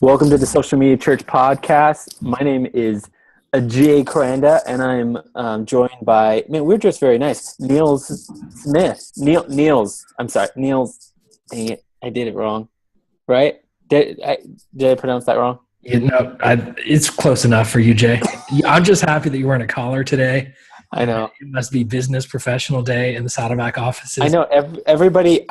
Welcome to the Social Media Church podcast. My name is Jay Cranda, and I'm joined by, man, we're just very nice, Niels Smith. Niels, dang it, I did it wrong, right? Did I pronounce that wrong? It's close enough for you, Jay. I'm just happy that you're wearing a collar today. I know. It must be business professional day in the Saddleback offices. I know everybody.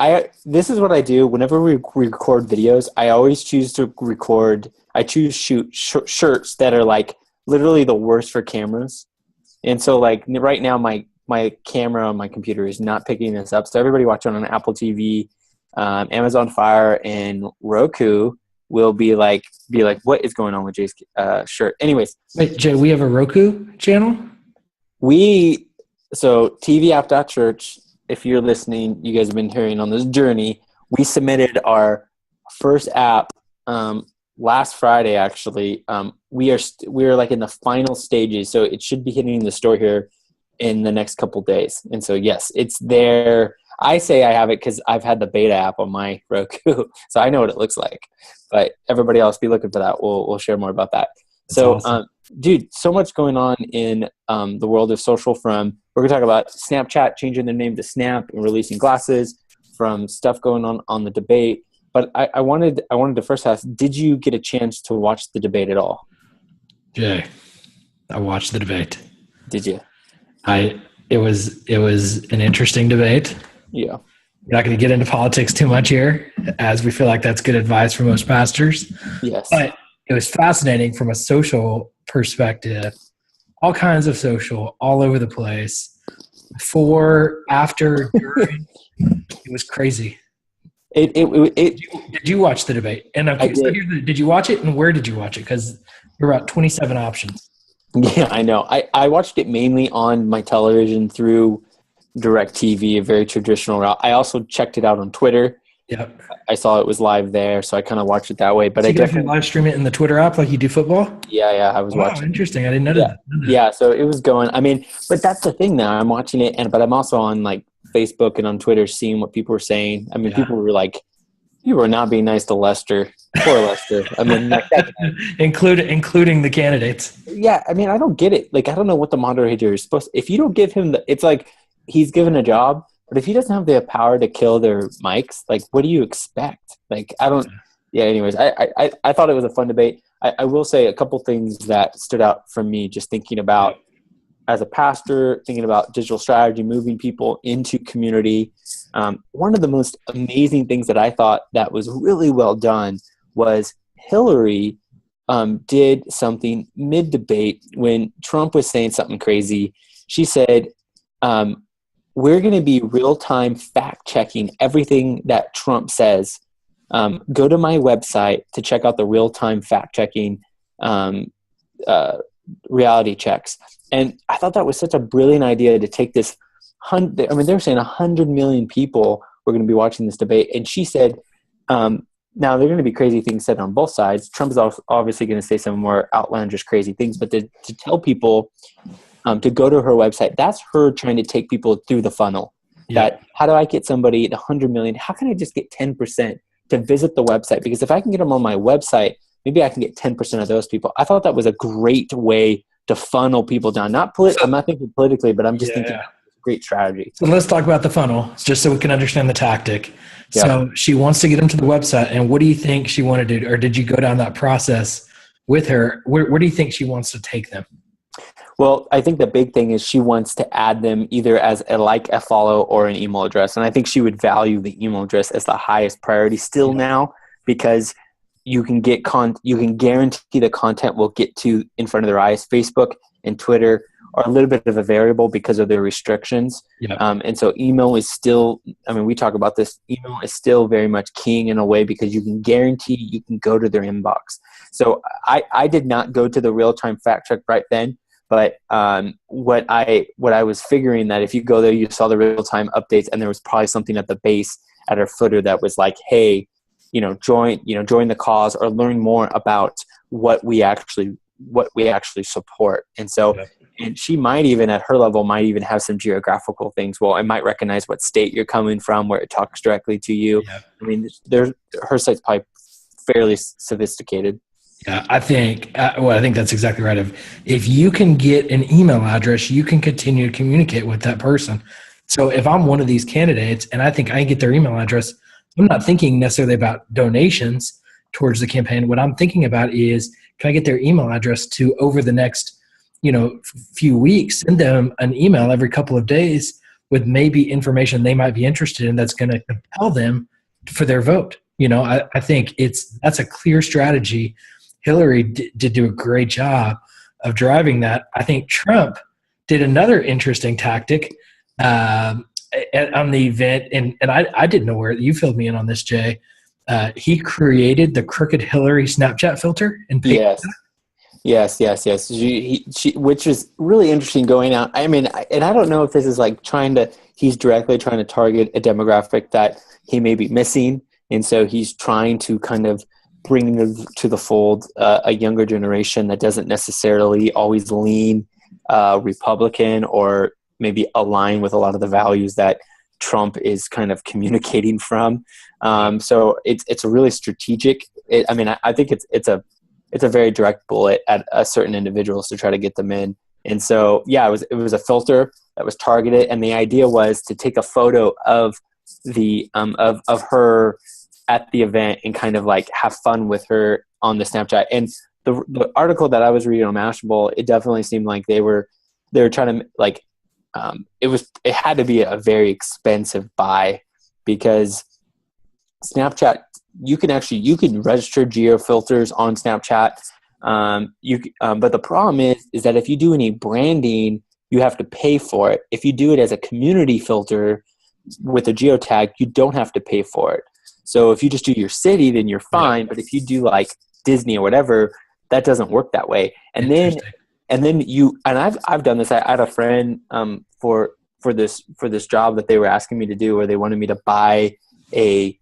This is what I do whenever we record videos. I always choose to record. I choose shirts that are like literally the worst for cameras. And so like right now, my camera on my computer is not picking this up. So everybody watching on Apple TV, Amazon Fire, and Roku will be like, what is going on with Jay's shirt? Anyways, wait, Jay, we have a Roku channel. So tvapp.church, if you're listening, you guys have been hearing on this journey. We submitted our first app last Friday. Actually, we are like in the final stages, so it should be hitting the store here in the next couple days. And so yes, it's there. I say I have it because I've had the beta app on my Roku, so I know what it looks like. But everybody else, be looking for that. We'll share more about that. That's awesome. Dude, so much going on in the world of social. We're going to talk about Snapchat changing their name to Snap and releasing glasses, from stuff going on the debate. But I wanted to first ask, did you get a chance to watch the debate at all? Jay, I watched the debate. Did you? It was an interesting debate. Yeah. We're not going to get into politics too much here, as we feel like that's good advice for most pastors. Yes. But it was fascinating from a social perspective. All kinds of social, all over the place. Before, after, during, it was crazy. Did you watch the debate? And okay, did you watch it, and where did you watch it? Because there were about 27 options. Yeah, I know. I watched it mainly on my television through DirecTV, a very traditional route. I also checked it out on Twitter. Yep. I saw it was live there, so I kind of watched it that way. But so I definitely live stream it in the Twitter app like you do football. Yeah, I was watching. Interesting. I didn't know that. Yeah, so it was going. I mean, but that's the thing now. I'm watching it, but I'm also on like Facebook and on Twitter, seeing what people were saying. I mean, people were like, "You were not being nice to Lester, poor Lester." I mean, like including the candidates. Yeah, I mean, I don't get it. Like, I don't know what the moderator is supposed to, if you don't give him it's like he's given a job, but if he doesn't have the power to kill their mics, like, what do you expect? Like, I don't. Yeah. Anyways, I thought it was a fun debate. I will say a couple things that stood out for me, just thinking about as a pastor, thinking about digital strategy, moving people into community. One of the most amazing things that I thought that was really well done was Hillary did something mid-debate when Trump was saying something crazy. She said, we're going to be real-time fact-checking everything that Trump says. Go to my website to check out the real-time fact-checking reality checks. And I thought that was such a brilliant idea to take this. I mean, they were saying 100 million people were going to be watching this debate. And she said, now there are going to be crazy things said on both sides. Trump is obviously going to say some more outlandish, crazy things, but to tell people to go to her website, that's her trying to take people through the funnel. Yeah. That how do I get somebody at 100 million? How can I just get 10% to visit the website? Because if I can get them on my website, maybe I can get 10% of those people. I thought that was a great way to funnel people down. I'm not thinking politically, but I'm just thinking great strategy. So let's talk about the funnel, just so we can understand the tactic. Yeah. So she wants to get them to the website, and what do you think she wanted to do? Or did you go down that process with her? Where do you think she wants to take them? Well, I think the big thing is she wants to add them either as a follow, or an email address. And I think she would value the email address as the highest priority still now, because you can get you can guarantee the content will get to in front of their eyes. Facebook and Twitter are a little bit of a variable because of their restrictions. Yeah. And so email is still, I mean, we talk about this, email is still very much king in a way, because you can guarantee you can go to their inbox. So I did not go to the real-time fact check right then, but what I was figuring that if you go there, you saw the real-time updates, and there was probably something at the base at her footer that was like, hey, join the cause, or learn more about what we actually support. And so, and she might even at her level might even have some geographical things. Well, it might recognize what state you're coming from, where it talks directly to you. Yeah. I mean, her site's probably fairly sophisticated. Yeah, I think that's exactly right. If you can get an email address, you can continue to communicate with that person. So if I'm one of these candidates and I think I can get their email address, I'm not thinking necessarily about donations towards the campaign. What I'm thinking about is, can I get their email address to, over the next, few weeks, send them an email every couple of days with maybe information they might be interested in that's going to compel them for their vote. I think that's a clear strategy. Hillary did do a great job of driving that. I think Trump did another interesting tactic on the event, and I didn't know where you filled me in on this, Jay. He created the Crooked Hillary Snapchat filter and paid Yes. She, which is really interesting going out. I mean, and I don't know if this is like he's directly trying to target a demographic that he may be missing. And so he's trying to kind of bring to the fold a younger generation that doesn't necessarily always lean Republican or maybe align with a lot of the values that Trump is kind of communicating from. So it's a really strategic. I think it's a very direct bullet at certain individuals to try to get them in. And so, yeah, it was a filter that was targeted, and the idea was to take a photo of the of her at the event and kind of like have fun with her on the Snapchat. And the article that I was reading on Mashable, it definitely seemed like they were trying to like it had to be a very expensive buy, because Snapchat, you can register geo filters on Snapchat. But the problem is that if you do any branding, you have to pay for it. If you do it as a community filter with a geotag, you don't have to pay for it. So if you just do your city, then you're fine. But if you do like Disney or whatever, that doesn't work that way. And then I've done this. I had a friend for this job that they were asking me to do, where they wanted me to buy a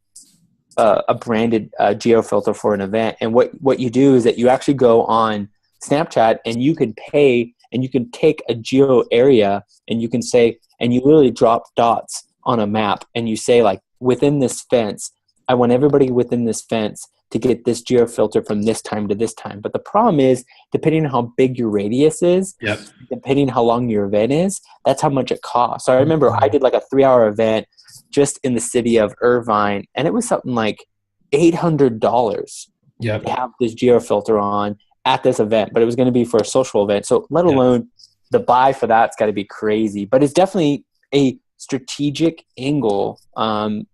branded geo filter for an event. And what you do is that you actually go on Snapchat and you can pay, and you can take a geo area and you can say, and you literally drop dots on a map and you say, like, within this fence, I want everybody within this fence to get this geo filter from this time to this time. But the problem is, depending on how big your radius is, depending how long your event is, that's how much it costs. So I remember I did like a 3-hour event just in the city of Irvine, and it was something like $800 to have this geo filter on at this event, but it was going to be for a social event. So let alone the buy for that's got to be crazy. But it's definitely a strategic angle, and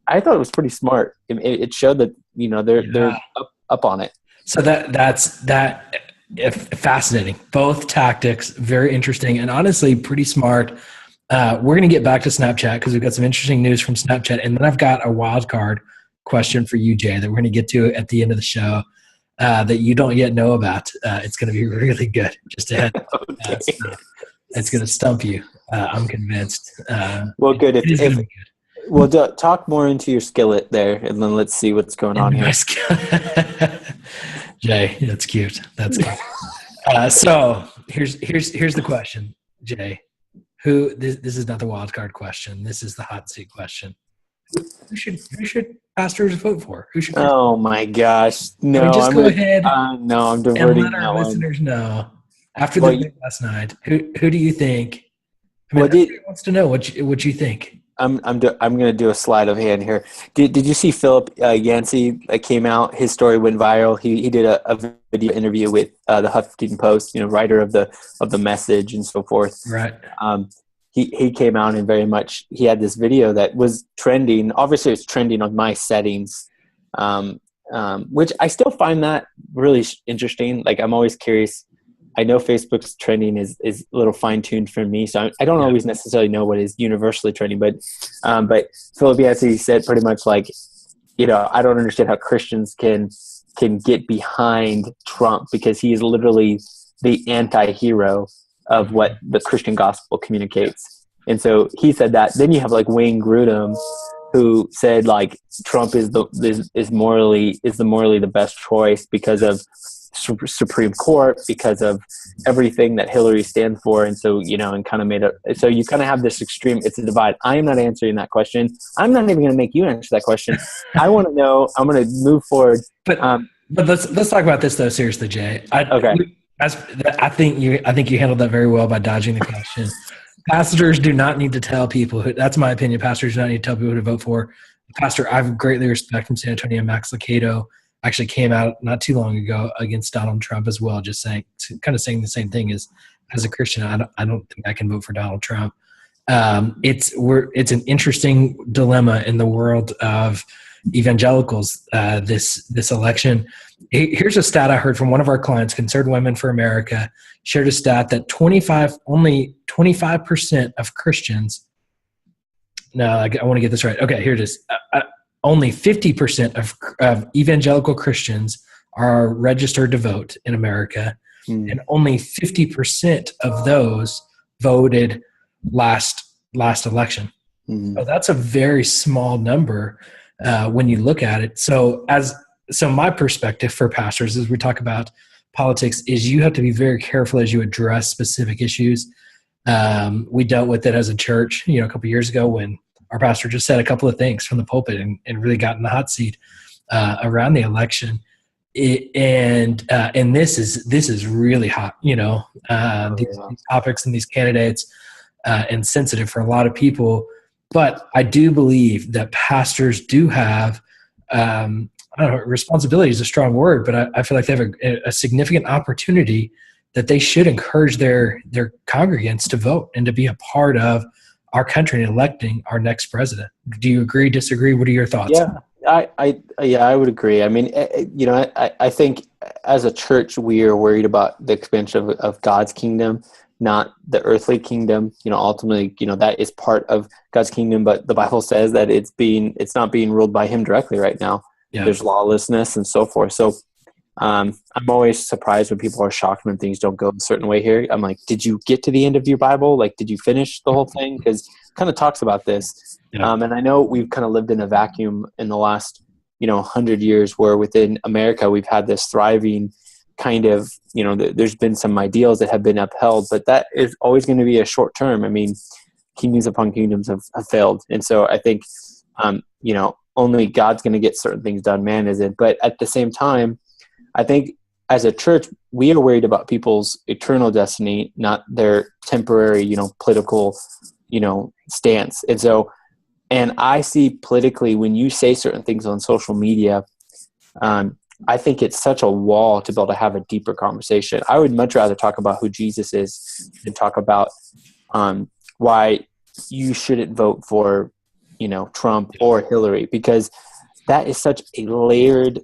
I thought it was pretty smart. It showed that they're up on it. So that's fascinating. Both tactics, very interesting, and honestly pretty smart. We're going to get back to Snapchat because we've got some interesting news from Snapchat, and then I've got a wild card question for you, Jay, that we're going to get to at the end of the show that you don't yet know about. It's going to be really good. Just ahead. Okay. It's going to stump you. I'm convinced. Well, good. We'll talk more into your skillet there, and then let's see what's going on here. Jay, that's cute. That's cute. So here's the question, Jay. This is not the wild card question. This is the hot seat question. Who should pastors vote for? Who should? Oh my gosh! No, go ahead. No, I'm diverting. And let our listeners know after the debate last night. Who do you think? Everybody wants to know what you think. I'm going to do a sleight of hand here. Did you see Philip Yancey that came out? His story went viral. He did a video interview with the Huffington Post, writer of the Message and so forth. Right. He came out and very much he had this video that was trending. Obviously, it's trending on my settings, which I still find that really interesting. Like, I'm always curious. I know Facebook's trending is a little fine-tuned for me, so I don't always necessarily know what is universally trending. But Philip Yancey said pretty much like, I don't understand how Christians can get behind Trump, because he is literally the anti-hero of what the Christian gospel communicates. And so he said that. Then you have like Wayne Grudem, who said like Trump is morally the best choice because of Supreme Court because of everything that Hillary stands for. And so, and kind of so you kind of have this extreme, it's a divide. I am not answering that question. I'm not even going to make you answer that question. I want to know, I'm going to move forward. But let's talk about this though, seriously, Jay. Okay. I think you handled that very well by dodging the question. Pastors do not need to tell people that's my opinion. Pastors do not need to tell people who to vote for. Pastor I've greatly respect from San Antonio, Max Lucado, actually came out not too long ago against Donald Trump as well, just saying the same thing as a Christian. I don't think I can vote for Donald Trump. It's an interesting dilemma in the world of evangelicals this election. Here's a stat I heard from one of our clients, Concerned Women for America, shared a stat that only 25% of Christians. No, I want to get this right. Okay, here it is. Only 50% of evangelical Christians are registered to vote in America, and only 50% of those voted last election. So that's a very small number when you look at it. So my perspective for pastors as we talk about politics is you have to be very careful as you address specific issues. We dealt with it as a church, a couple of years ago when our pastor just said a couple of things from the pulpit and really got in the hot seat around the election. And this is really hot, these topics and these candidates and sensitive for a lot of people. But I do believe that pastors do have, responsibility is a strong word, but I feel like they have a significant opportunity that they should encourage their congregants to vote and to be a part of our country and electing our next president. Do you agree, disagree? What are your thoughts? Yeah, I would agree. I mean, I think as a church, we are worried about the expansion of God's kingdom, not the earthly kingdom. Ultimately, that is part of God's kingdom, but the Bible says that it's not being ruled by him directly right now. Yeah. There's lawlessness and so forth. So I'm always surprised when people are shocked when things don't go a certain way here. I'm like, did you get to the end of your Bible? Like, did you finish the whole thing? Because it kind of talks about this. Yeah. And I know we've kind of lived in a vacuum in the last, 100 years where within America, we've had this thriving kind of, there's been some ideals that have been upheld, but that is always going to be a short term. I mean, kingdoms upon kingdoms have failed. And so I think, only God's going to get certain things done, man isn't. But at the same time, I think as a church, we are worried about people's eternal destiny, not their temporary, political, stance. And so, and I see politically when you say certain things on social media, I think it's such a wall to be able to have a deeper conversation. I would much rather talk about who Jesus is than talk about why you shouldn't vote for, Trump or Hillary, because that is such a layered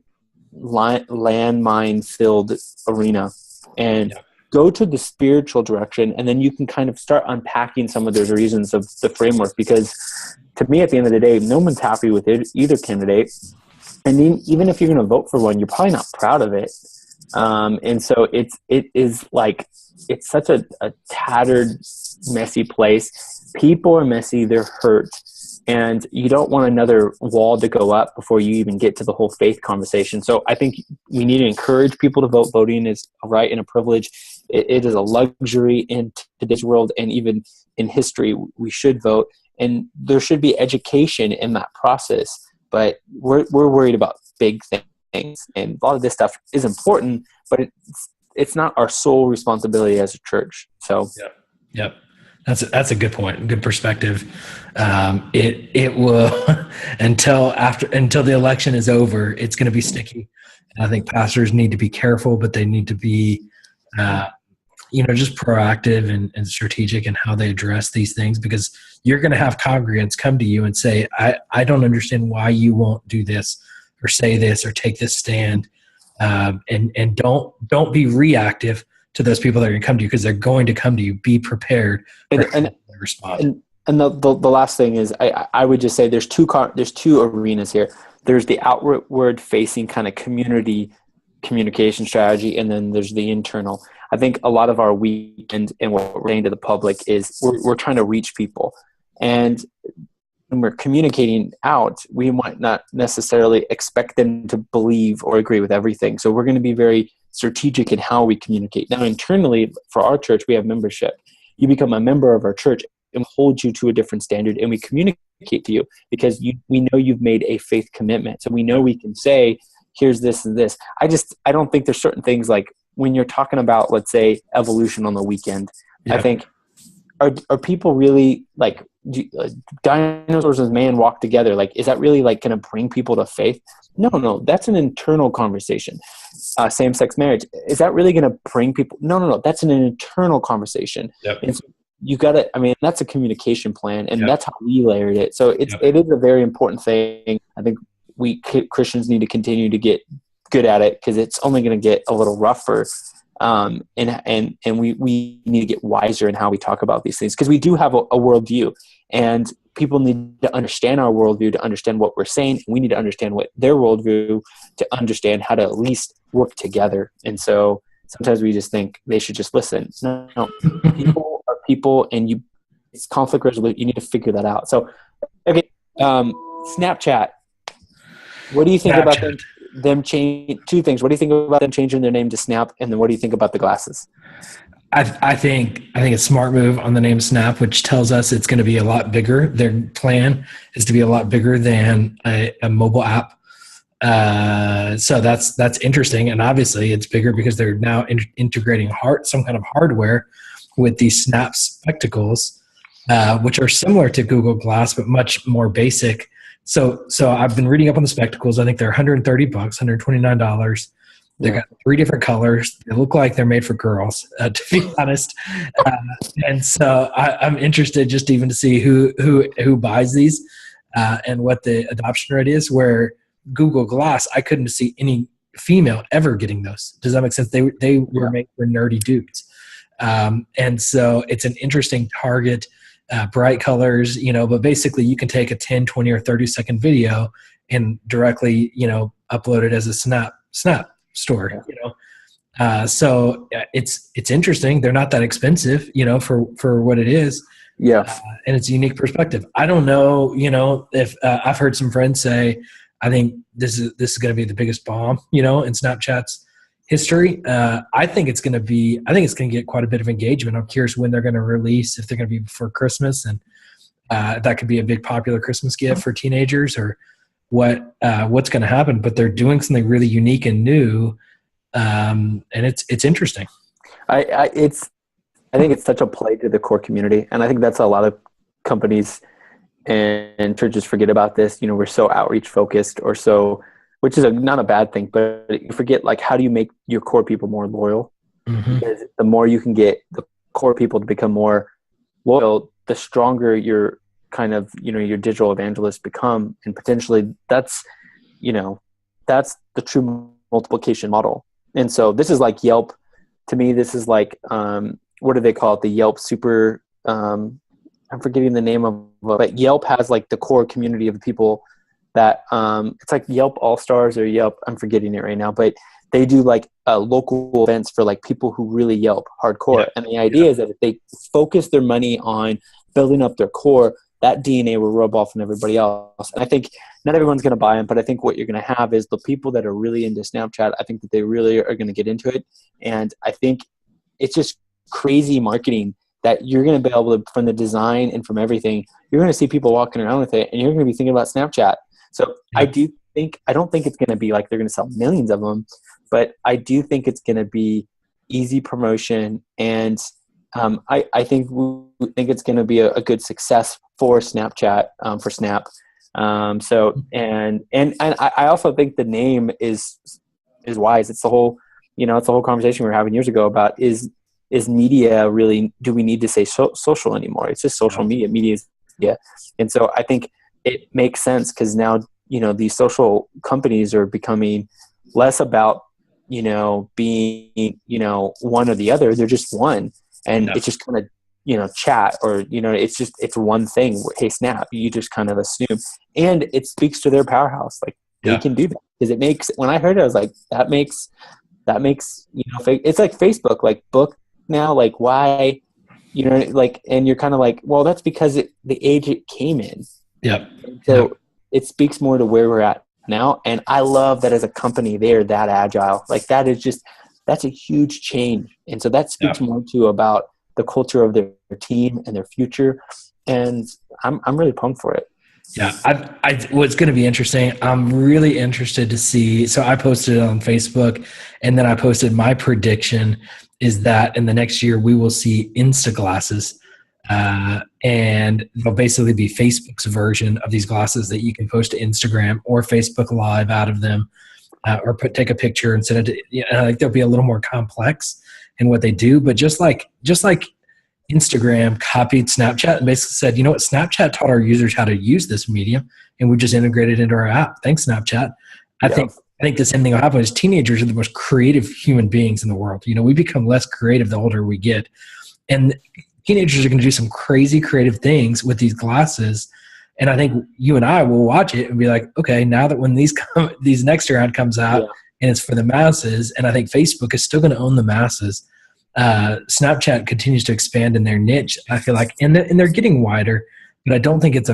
landmine-filled arena. And go to the spiritual direction, and then you can kind of start unpacking some of those reasons of the framework. Because to me, at the end of the day, no one's happy with either candidate. And then even if you're going to vote for one, you're probably not proud of it. And so it is like, it's such a tattered, messy place. People are messy. They're hurt. And you don't want another wall to go up before you even get to the whole faith conversation. So I think we need to encourage people to vote. Voting is a right and a privilege. It is a luxury in today's world, and even in history, we should vote. And there should be education in that process. But we're worried about big things, and a lot of this stuff is important, but it's not our sole responsibility as a church. So, yep. That's a good point. Good perspective. It will until the election is over, it's going to be sticky. And I think pastors need to be careful, but they need to be, just proactive and strategic in how they address these things, because you're going to have congregants come to you and say, I don't understand why you won't do this or say this or take this stand. And don't be reactive to those people that are going to come to you, because they're going to come to you. Be prepared and respond. And the last thing is, I would just say there's two arenas here. There's the outward facing kind of community communication strategy, and then there's the internal. I think a lot of our weekend and what we're saying to the public is we're trying to reach people. And when we're communicating out, we might not necessarily expect them to believe or agree with everything. So we're going to be very strategic in how we communicate. Now, internally for our church, we have membership. You become a member of our church and hold you to a different standard, and we communicate to you because we know you've made a faith commitment. So we know we can say, here's this and this. I don't think there's certain things like when you're talking about, let's say, evolution on the weekend, I think, are people really like dinosaurs and man walk together? Like, is that really like going to bring people to faith? No, that's an internal conversation. Same-sex marriage, is that really going to bring people? No, that's an internal conversation. And so you got to, I mean, that's a communication plan, and that's how we layered it. So it is a very important thing. I think we Christians need to continue to get good at it because it's only going to get a little rougher. And we need to get wiser in how we talk about these things because we do have a worldview, and people need to understand our worldview to understand what we're saying. And we need to understand what their worldview to understand how to at least work together. And so sometimes we just think they should just listen. No, people are people, and it's conflict resolution. You need to figure that out. So, okay, Snapchat. What do you think about them change? Two things. What do you think about them changing their name to Snap? And then what do you think about the glasses? I think a smart move on the name Snap, which tells us it's going to be a lot bigger. Their plan is to be a lot bigger than a mobile app. So that's interesting. And obviously it's bigger because they're now integrating some kind of hardware with these Snap spectacles, which are similar to Google Glass, but much more basic. So I've been reading up on the spectacles. I think they're $130, $129. They've got 3 different colors. They look like they're made for girls, to be honest. And so I'm interested just even to see who buys these and what the adoption rate is. Where Google Glass, I couldn't see any female ever getting those. Does that make sense? They were made for nerdy dudes. And so it's an interesting target. Bright colors, but basically you can take a 10, 20, or 30-second video and directly, upload it as a Snap story. So it's interesting. They're not that expensive, for what it is. Yeah. And it's a unique perspective. I don't know, if I've heard some friends say, I think this is going to be the biggest bomb, in Snapchat's history. I think it's going to get quite a bit of engagement. I'm curious when they're going to release, if they're going to be before Christmas, and that could be a big popular Christmas gift for teenagers, or what's going to happen. But they're doing something really unique and new, and it's interesting. I think it's such a play to the core community, and I think that's a lot of companies and churches forget about this. We're so outreach focused, which is not a bad thing, but you forget, like, how do you make your core people more loyal? Mm-hmm. Because the more you can get the core people to become more loyal, the stronger your kind of, your digital evangelists become. And potentially that's the true multiplication model. And so this is like Yelp. To me, this is like, what do they call it? The Yelp super, I'm forgetting the name of it, but Yelp has like the core community of the people that it's like Yelp All-Stars or Yelp, I'm forgetting it right now, but they do like local events for like people who really Yelp hardcore. And the idea is that if they focus their money on building up their core, that DNA will rub off on everybody else. And I think not everyone's going to buy them, but I think what you're going to have is the people that are really into Snapchat. I think that they really are going to get into it. And I think it's just crazy marketing that you're going to be able to, from the design and from everything, you're going to see people walking around with it, and you're going to be thinking about Snapchat. So I don't think it's going to be like they're going to sell millions of them, but I do think it's going to be easy promotion. And I think it's going to be a good success for Snapchat, for Snap. And I also think the name is wise. It's the whole, it's the whole conversation we were having years ago about is media really, do we need to say social anymore? It's just social media. Media is media. And so I think it makes sense because now, these social companies are becoming less about, being, one or the other. They're just one. And it's just kind of, chat or, it's one thing. Hey, Snap, you just kind of assume. And it speaks to their powerhouse. Like they can do that because it makes, when I heard it, I was like, that makes, it's like Facebook, like book now, like why, and you're kind of like, well, that's because the age it came in. Yep. So it speaks more to where we're at now. And I love that as a company, they're that agile. Like that is just that's a huge change. And so that speaks Yeah. more to about the culture of their team and their future. And I'm really pumped for it. Yeah, what's going to be interesting, I'm really interested to see. So I posted it on Facebook, and then I posted my prediction is that in the next year we will see Insta glasses, and they'll basically be Facebook's version of these glasses that you can post to Instagram or Facebook Live out of them, or take a picture and send it to. You know, I think they'll be a little more complex in what they do, but just like Instagram copied Snapchat and basically said, you know what, Snapchat taught our users how to use this medium, and we just integrated it into our app. Thanks, Snapchat. I think the same thing will happen is teenagers are the most creative human beings in the world. You know, we become less creative the older we get. And teenagers are going to do some crazy creative things with these glasses. And I think you and I will watch it and be like, okay, now that when these next round comes out and it's for the masses, and I think Facebook is still going to own the masses. Snapchat continues to expand in their niche, I feel like, and they're getting wider, but I don't think it's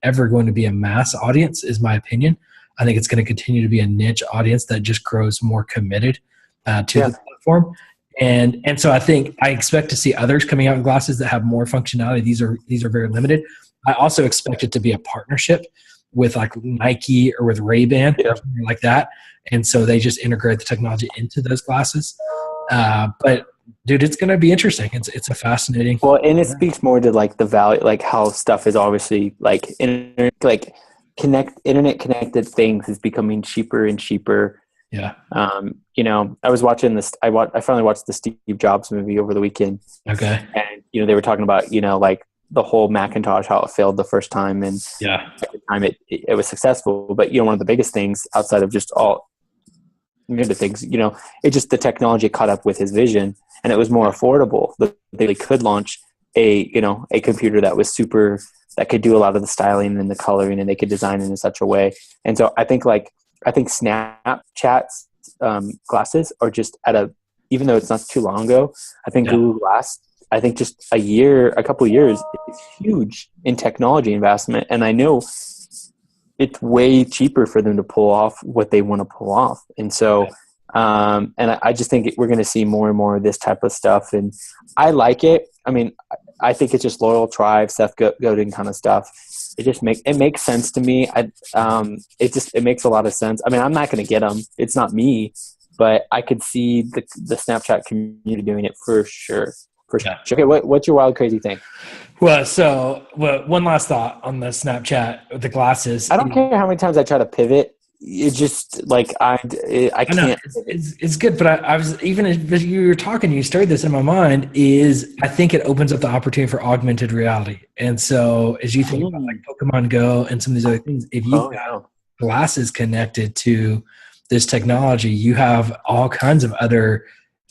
ever going to be a mass audience, is my opinion. I think it's going to continue to be a niche audience that just grows more committed to the platform. And so I think I expect to see others coming out in glasses that have more functionality. These are very limited. I also expect it to be a partnership with like Nike or with Ray-Ban or something like that. And so they just integrate the technology into those glasses. But dude, it's going to be interesting. It's a fascinating. Well, and it speaks more to like the value, like how stuff is obviously like internet connected things is becoming cheaper and cheaper. Yeah. You know, I was watching this. I finally watched the Steve Jobs movie over the weekend. Okay. And you know, they were talking about, you know, like the whole Macintosh, how it failed the first time, and every time it was successful. But you know, one of the biggest things outside of just all the things, you know, it just the technology caught up with his vision, and it was more affordable. They could launch a computer that was that could do a lot of the styling and the coloring, and they could design it in such a way. And so I think Snapchat's glasses are just even though it's not too long ago, I think Google Glass, I think just a couple of years, it's huge in technology investment. And I know it's way cheaper for them to pull off what they want to pull off. And so, and I just think we're going to see more and more of this type of stuff. And I like it. I mean, I think it's just loyal tribe, Seth Godin kind of stuff. It makes sense to me. It makes a lot of sense. I mean, I'm not going to get them. It's not me, but I could see the Snapchat community doing it for sure. Okay, what's your wild, crazy thing? Well, one last thought on the Snapchat with the glasses. I don't care how many times I try to pivot. It's just like I can't. It's good, but I was, even as you were talking, you stirred this in my mind. I think it opens up the opportunity for augmented reality, and so as you think about like Pokemon Go and some of these other things, if you've got glasses connected to this technology, you have all kinds of other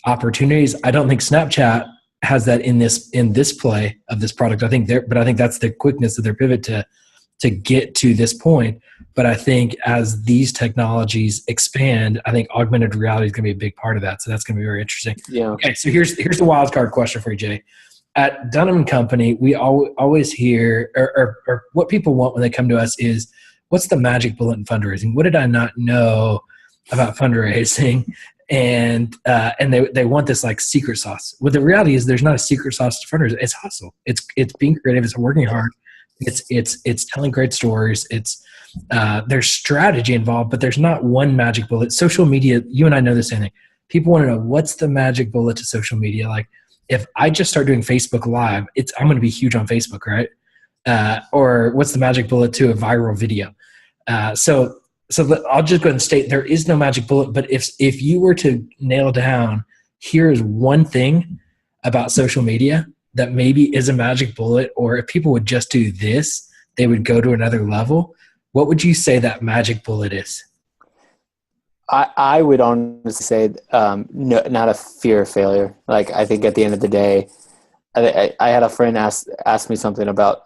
opportunities. I don't think Snapchat has that in this play of this product. I think that's the quickness of their pivot to get to this point. But I think as these technologies expand, I think augmented reality is going to be a big part of that. So that's going to be very interesting. Yeah. Okay. So here's the wild card question for you, Jay. At Dunham Company, we always hear, or what people want when they come to us is, what's the magic bullet in fundraising? What did I not know about fundraising? And they want this like secret sauce. Well, the reality is there's not a secret sauce to fundraising. It's hustle. It's being creative. It's working hard. It's telling great stories. There's strategy involved, but there's not one magic bullet. Social media, you and I know the same thing. People want to know, what's the magic bullet to social media? Like, if I just start doing Facebook Live, I'm going to be huge on Facebook, right? Or what's the magic bullet to a viral video? So I'll just go ahead and state there is no magic bullet. But if you were to nail down, here's one thing about social media that maybe is a magic bullet, or if people would just do this, they would go to another level. What would you say that magic bullet is? I would honestly say no, not a fear of failure. Like, I think at the end of the day, I had a friend ask me something about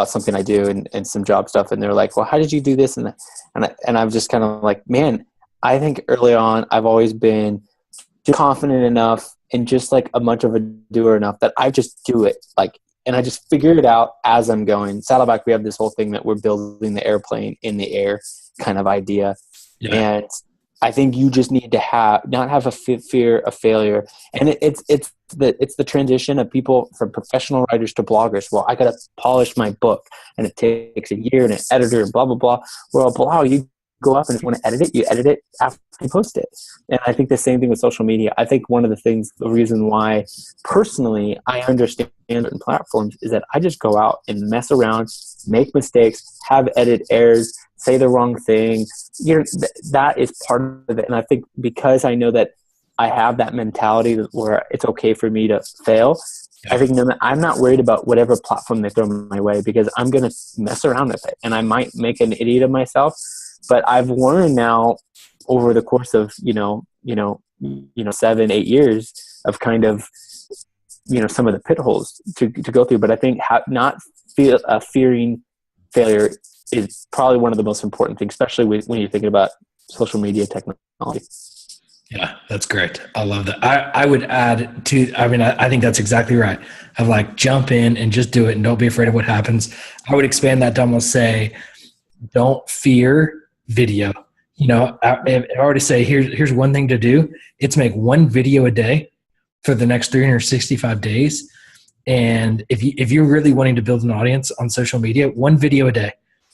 something I do and some job stuff, and they're like, well, how did you do this? And I'm just kind of like, man, I think early on I've always been confident enough and just like a much of a doer enough that I just do it. Like, and I just figure it out as I'm going. Saddleback, we have this whole thing that we're building the airplane in the air kind of idea. Yeah. And I think you just need to not have a fear of failure. And it's the transition of people from professional writers to bloggers. Well, I got to polish my book, and it takes a year and an editor and blah, blah, blah. Well, a blog, you go up, and if you want to edit it, you edit it after you post it. And I think the same thing with social media. I think one of the reason why personally I understand certain platforms is that I just go out and mess around, make mistakes, have edit errors, say the wrong thing. That is part of it. And I think because I know that I have that mentality where it's okay for me to fail, I think I'm not worried about whatever platform they throw my way, because I'm going to mess around with it and I might make an idiot of myself. But I've learned now over the course of 7-8 years of kind of some of the pitfalls to go through. But I think fearing failure is probably one of the most important things, especially when you're thinking about social media technology. Yeah, that's great. I love that. I would add to, I think that's exactly right. Of like, jump in and just do it and don't be afraid of what happens. I would expand that to almost say, don't fear video. I already say, here's one thing to do. It's make one video a day for the next 365 days. And if you're really wanting to build an audience on social media, one video a day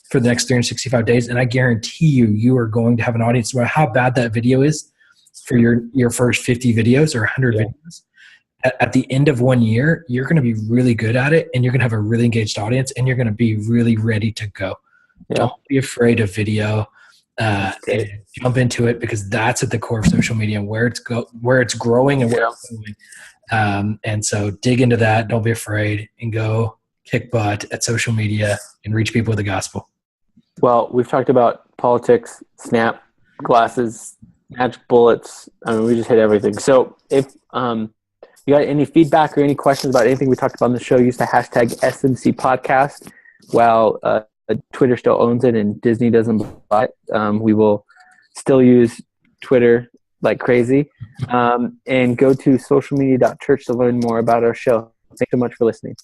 for the next 365 days. And I guarantee you are going to have an audience, no matter how bad that video is, for your first 50 videos or 100 videos. At the end of 1 year, you're going to be really good at it, and you're going to have a really engaged audience, and you're going to be really ready to go. Yeah. Don't be afraid of video. Jump into it, because that's at the core of social media and where it's growing and where it's going. And so dig into that. Don't be afraid, and go kick butt at social media and reach people with the gospel. Well, we've talked about politics, Snap, glasses, magic bullets. I mean, we just hit everything. So if you got any feedback or any questions about anything we talked about on the show, use the hashtag SMC podcast. While Twitter still owns it and Disney doesn't buy it, we will still use Twitter like crazy. And go to socialmedia.church to learn more about our show. Thanks so much for listening.